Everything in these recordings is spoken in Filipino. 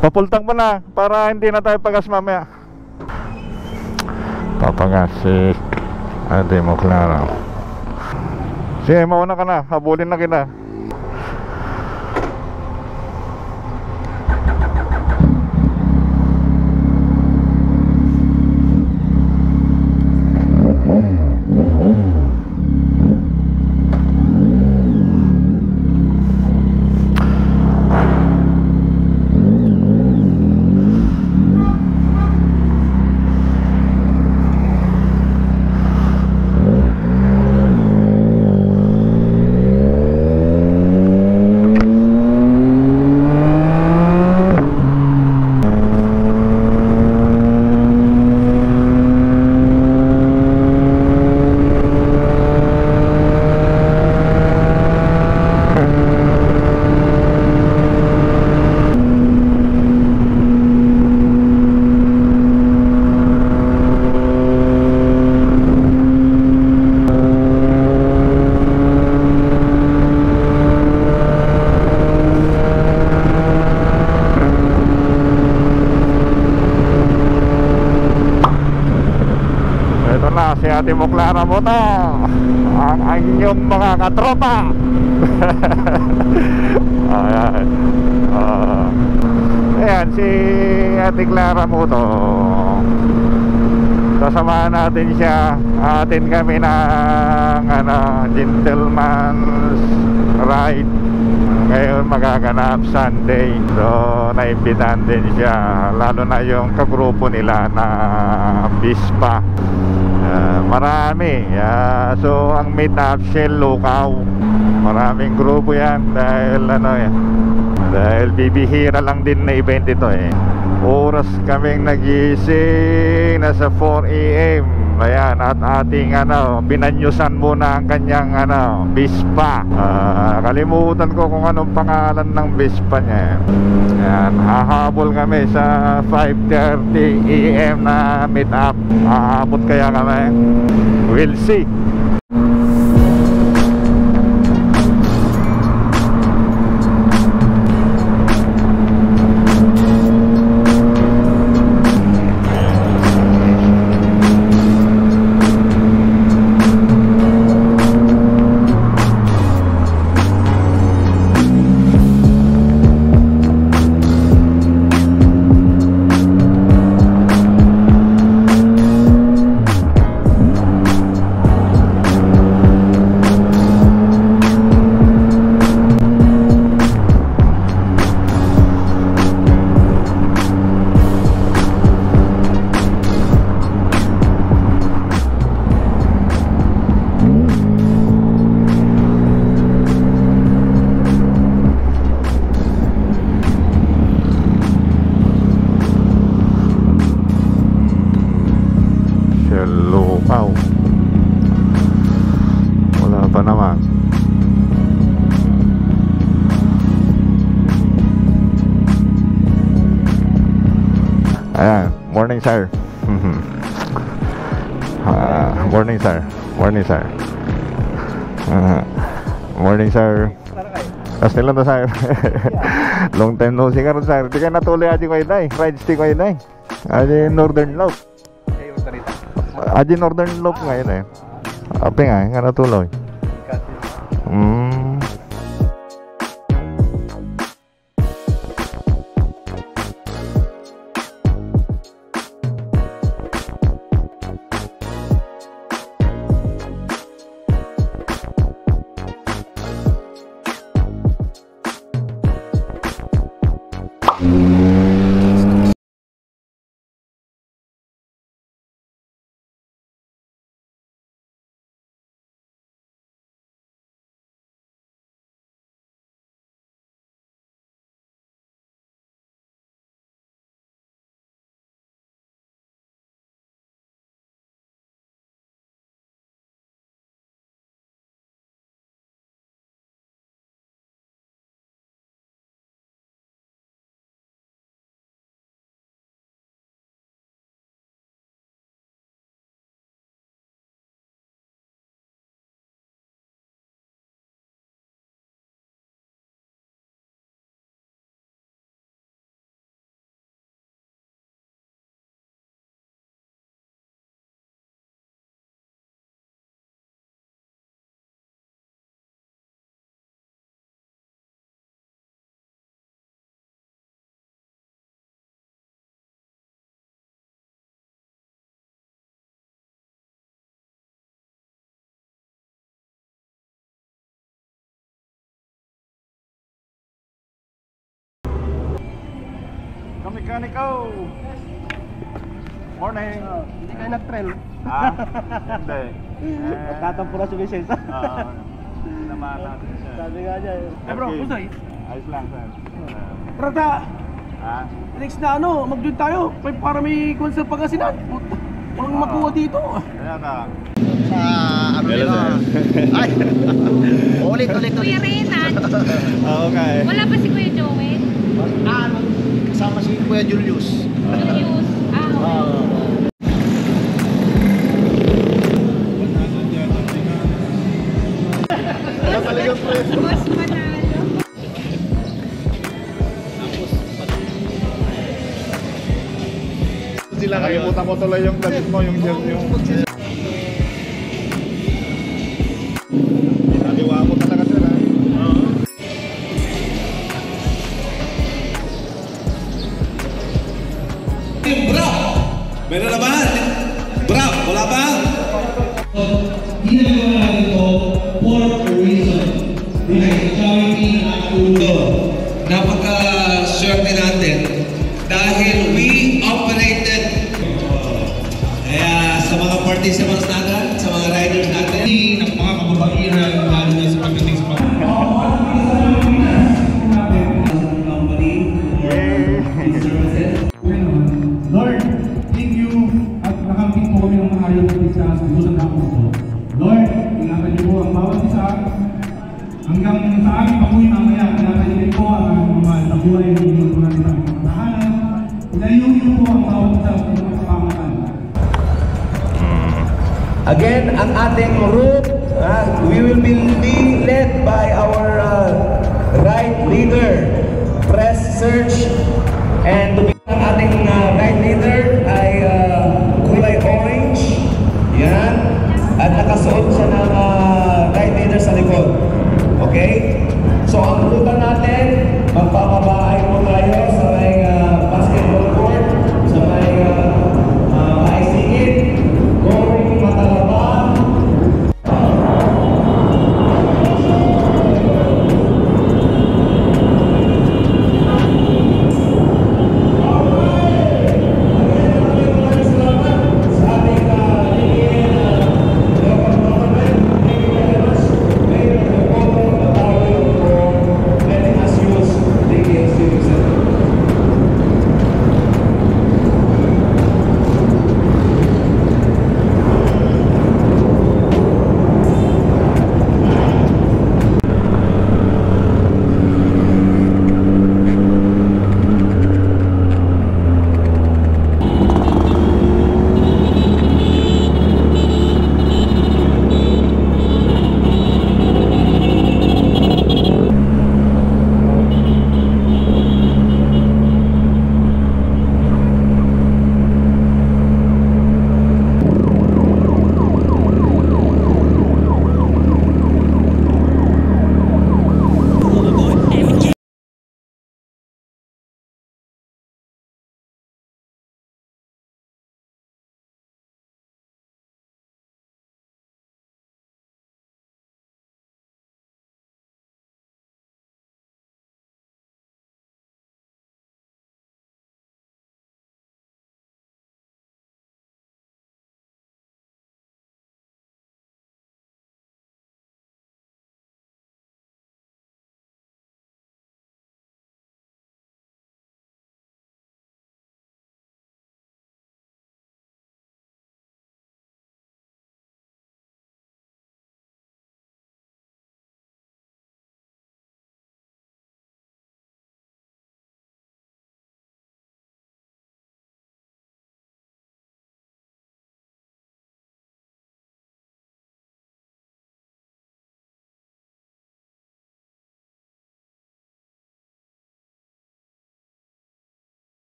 Papultang mo na para hindi na tayo pagas mamaya. Papagas si Ate mo, Clara. Sige, mauna ka na, habulin na kita. Si Ate mo, Clara mo to, ang inyong mga katropa. Ayan. Ayan si Ate Clara mo to. Sasamahan natin siya. Atin kami ng gentleman's ride. Ngayon magaganap Sunday. So naimbitahan din siya, lalo na yung kagrupo nila na Bispa. Marami. So ang meet up Shell Lukaw, maraming grupo yan dahil dahil bibihira lang din na event ito Oras kaming nagising, nasa 4 AM. Ayan, at ating binanyusan muna ang kanyang Vespa. Kalimutan ko kung anong pangalan ng Vespa niya. Ayan, hahabol kami sa 5:30 AM na meet up. Hahabot kaya kami, we'll see. Lukaw, wala pa naman. Ayan, morning sir. Morning sir. Morning sir. Morning sir. Still na sir. Long time no see karon sir. Di ka natuloy aji ko iday. Ride stick ko iday. Aji Northern Loop. Aji Northern Loop ngayon Ape nga natuloy. mekaniko. Morning. Hindi kayo nag-trail. Ah, hindi. Tatampo na si Vicente. Naman natin siya. Sabi nga niya eh. Bro, Okay. Usay. Ayos lang, sir. Trata, Ah, next na ano, mag-join tayo. Para may concert Pangasinan. Walang makuha dito. kaya na. Sa ano nila. Ay. Ulit. Kuya Renan, Oo nga eh. wala pa si Kuya Joel. Ano? Kasama si Kuya Julius. Julius. Boss Manalo. Sila nakalimutan ko tuloy yung damit mo, yung gel yung... Naliwa mo talaga sila. Bro! Meron na ba? Bro, wala ba? Ginagawa natin ito for a reason. Right? Charity at tulong. Napaka-swerte natin dahil we operated kaya sa mga participants natin, sa mga riders natin, Ng mga kababaihan, lalo na sa pagdating sa Lord, thank you at nakangkit po kami ng maayos at isa sa susunod na po. Lord, ingatan niyo po ang bawat isa hanggang sa aming pabuhay mamaya. Ingatan niyo rin po ang aming mga tabuhay ng inyong mga tahanan. Ilayo niyo po ang bawat isa sa mga kapamatan. Again, ang ating route, we will be led by our ride leader, Press Search, and to be ang ating ride leader ay kulay orange, yan, at nakasuot siya ng ride leader sa likod. Okay? So ang ruta natin, magpapabahay mo tayo sa may basketball court, sa may Maisingit, going Matalaba. Letting us use the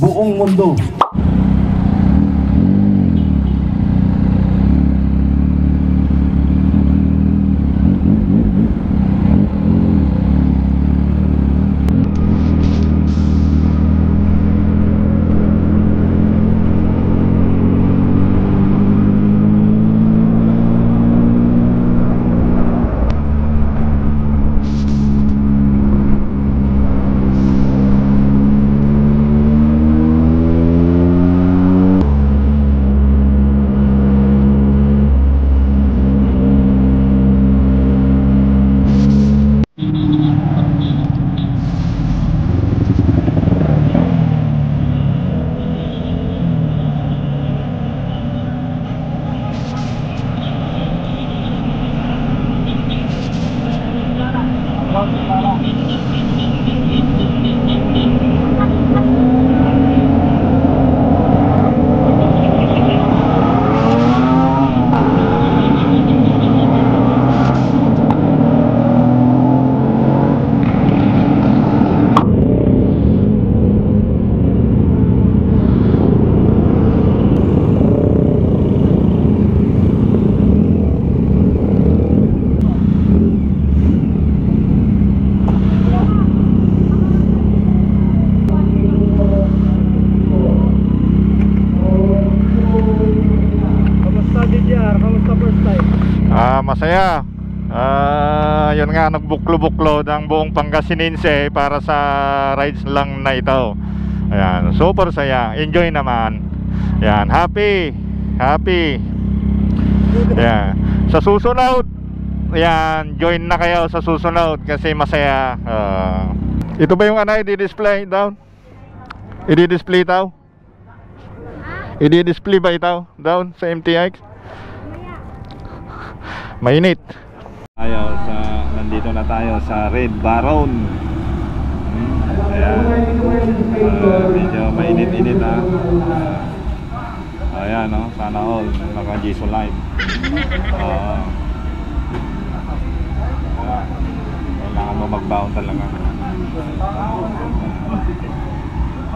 buong mundo. Masaya. Yun nga, nagbuklo-buklo ng buong Pangasinense para sa rides lang na ito. Ayan, super saya. Enjoy naman. Ayan, happy. Ayan. Sa susunod, ayan, join na kayo sa susunod kasi masaya. Ito ba yung i-display down? I-display ito? I-display ba ito down sa MTX? Mainit. Nandito na tayo sa Red Baron. Ayan. Medyo mainit-init na. Ayan, no? Sana all naka-Jiso Live. Kailangan mo mag-bound talaga.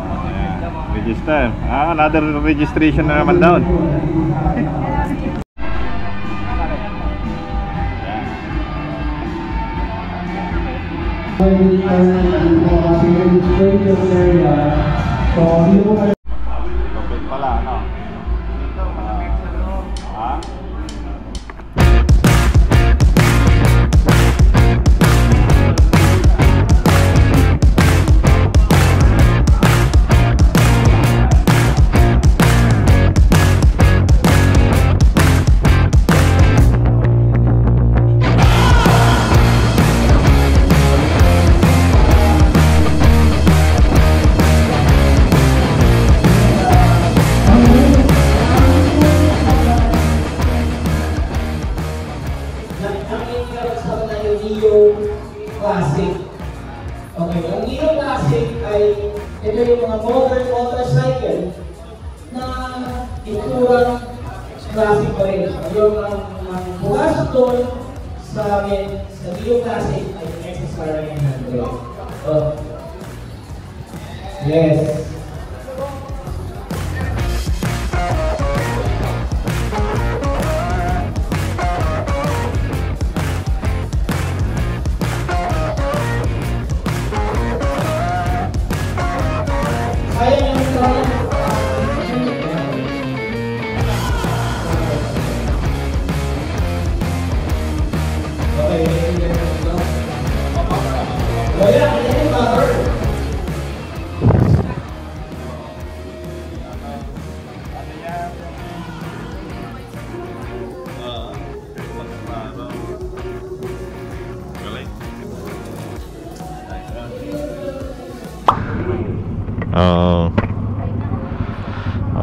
Ayan. Register. Another registration na naman down. Kapit pala, ano? Classic. Okay, ang Neo Classic ay ito yung mga modern motorcycle na iturang classic pa rin. Yung ang pumasok doon sa amin sa Neo Classic ay XSR 900. So, yes.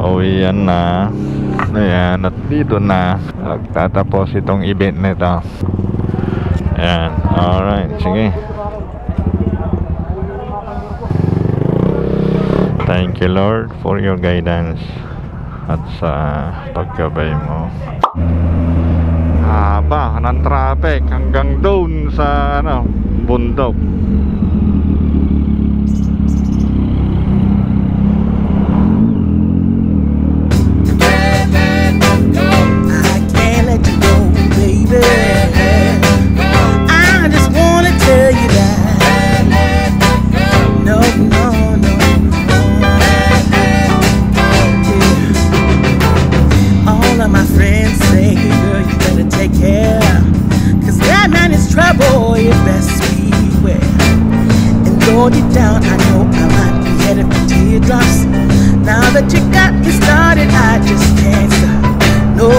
Uwian na. Ayan, at dito na nagtatapos itong event nito. Ayan, alright, sige. Thank you Lord for your guidance at sa paggabay mo. Haba ng traffic hanggang doon sa bundok. hold you down. I know I might be headed for teardrops. Now that you got me started, I just can't stop. No,